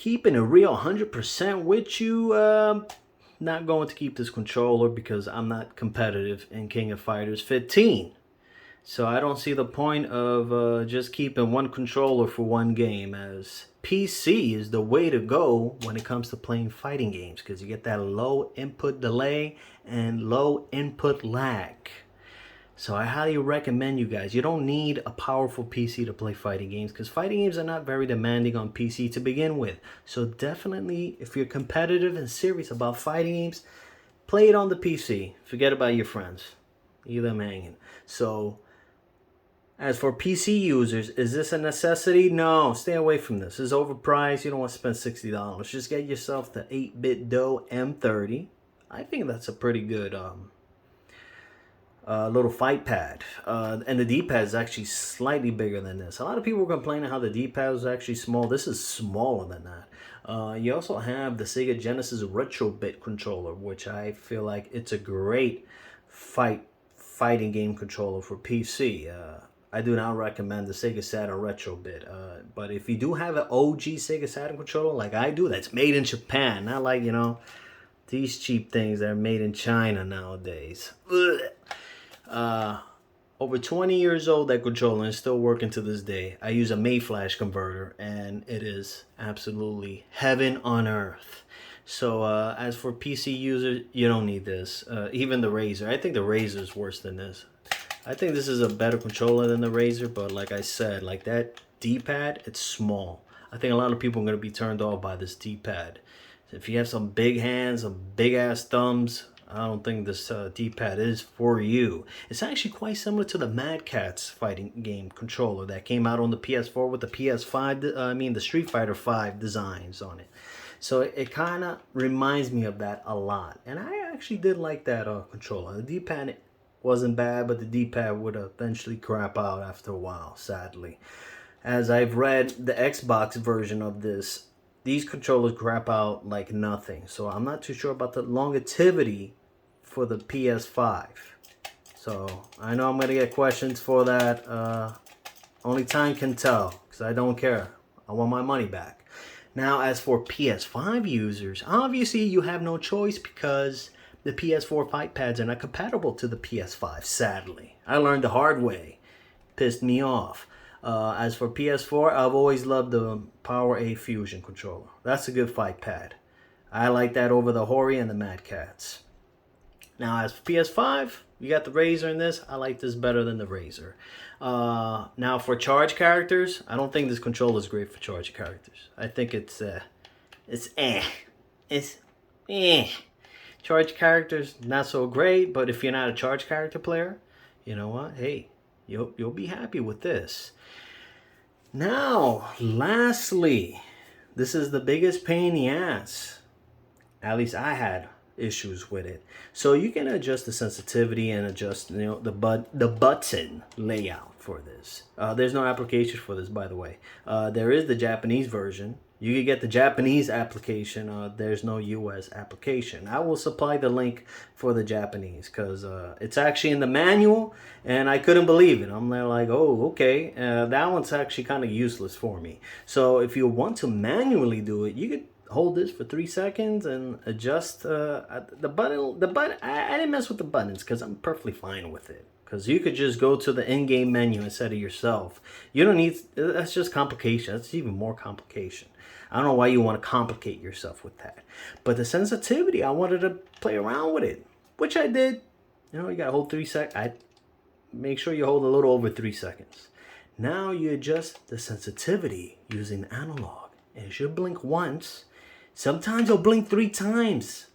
keeping it real 100% with you, not going to keep this controller because I'm not competitive in King of Fighters 15. So I don't see the point of just keeping one controller for one game, as PC is the way to go when it comes to playing fighting games, because you get that low input delay and low input lag. So I highly recommend you guys. You don't need a powerful PC to play fighting games, because fighting games are not very demanding on PC to begin with. So definitely, if you're competitive and serious about fighting games, play it on the PC. Forget about your friends. Leave them hanging. So as for PC users, is this a necessity? No, stay away from this. It's overpriced. You don't want to spend $60. Just get yourself the 8-bit Do M30. I think that's a pretty good little fight pad. And the D-pad is actually slightly bigger than this. A lot of people were complaining how the D-pad was actually small. This is smaller than that. You also have the Sega Genesis Retro-Bit controller, which I feel like it's a great fighting game controller for PC. I do not recommend the Sega Saturn Retro-Bit. But if you do have an OG Sega Saturn controller like I do, that's made in Japan, not like, these cheap things that are made in China nowadays. Over 20 years old, that controller is still working to this day. I use a Mayflash converter, and it is absolutely heaven on earth. So as for PC users, you don't need this. Even the Razer. I think the Razer is worse than this. I think this is a better controller than the Razer, but like I said, like that D-pad, it's small. I think a lot of people are going to be turned off by this D-pad. If you have some big hands, some big ass thumbs, I don't think this D-pad is for you. It's actually quite similar to the Mad Catz fighting game controller that came out on the PS4 with the the Street Fighter 5 designs on it. So it kind of reminds me of that a lot. And I actually did like that controller. The D-pad wasn't bad, but the D-pad would eventually crap out after a while, sadly. As I've read the Xbox version of this, these controllers crap out like nothing. So I'm not too sure about the longevity for the PS5. So I know I'm going to get questions for that. Only time can tell, because I don't care. I want my money back. Now, as for PS5 users, obviously you have no choice, because the PS4 fight pads are not compatible to the PS5, sadly. I learned the hard way. Pissed me off. As for PS4, I've always loved the Power A Fusion controller. That's a good fight pad. I like that over the Hori and the Mad Catz. Now, as for PS5, you got the Razer in this. I like this better than the Razer. Now, for charge characters, I don't think this controller is great for charge characters. I think it's Charge characters, not so great, but if you're not a charge character player, you know what? Hey, you'll be happy with this. Now, lastly, this is the biggest pain in the ass. At least I had issues with it. So you can adjust the sensitivity and adjust, the button layout for this. There's no application for this, by the way. There is the Japanese version. You can get the Japanese application. There's no US application. I will supply the link for the Japanese, because it's actually in the manual, and I couldn't believe it. I'm there like, oh, okay. That one's actually kind of useless for me. So if you want to manually do it, you could hold this for 3 seconds and adjust the button. I didn't mess with the buttons because I'm perfectly fine with it. Because you could just go to the in-game menu and set it yourself. You don't need, that's just complication. That's even more complication. I don't know why you want to complicate yourself with that. But the sensitivity, I wanted to play around with it, which I did. You got to hold 3 seconds. Make sure you hold a little over 3 seconds. Now you adjust the sensitivity using analog. And it should blink once. Sometimes it'll blink 3 times.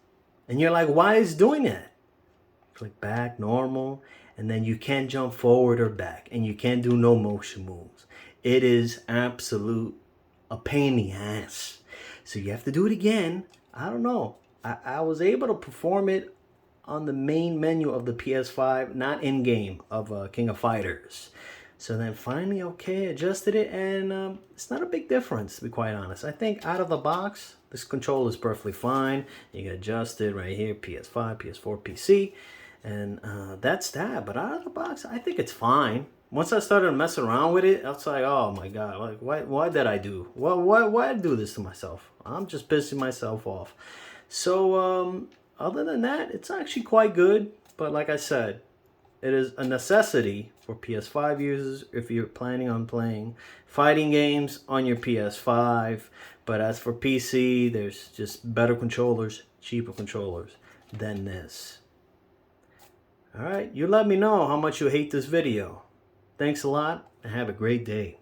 And you're like, why is it doing that? Click back, normal. And then you can't jump forward or back. And you can't do no motion moves. It is absolute a pain in the ass. So you have to do it again. I don't know. I was able to perform it on the main menu of the PS5, not in-game of King of Fighters. So then finally, okay, adjusted it, and it's not a big difference, to be quite honest. I think out of the box, this controller is perfectly fine. You can adjust it right here, PS5, PS4, PC, and that's that. But out of the box, I think it's fine. Once I started messing around with it, I was like, oh my god, like why did I do? Why I do this to myself? I'm just pissing myself off. So other than that, it's actually quite good. But like I said, it is a necessity for PS5 users if you're planning on playing fighting games on your PS5. But as for PC, there's just better controllers, cheaper controllers than this. Alright, you let me know how much you hate this video. Thanks a lot and have a great day.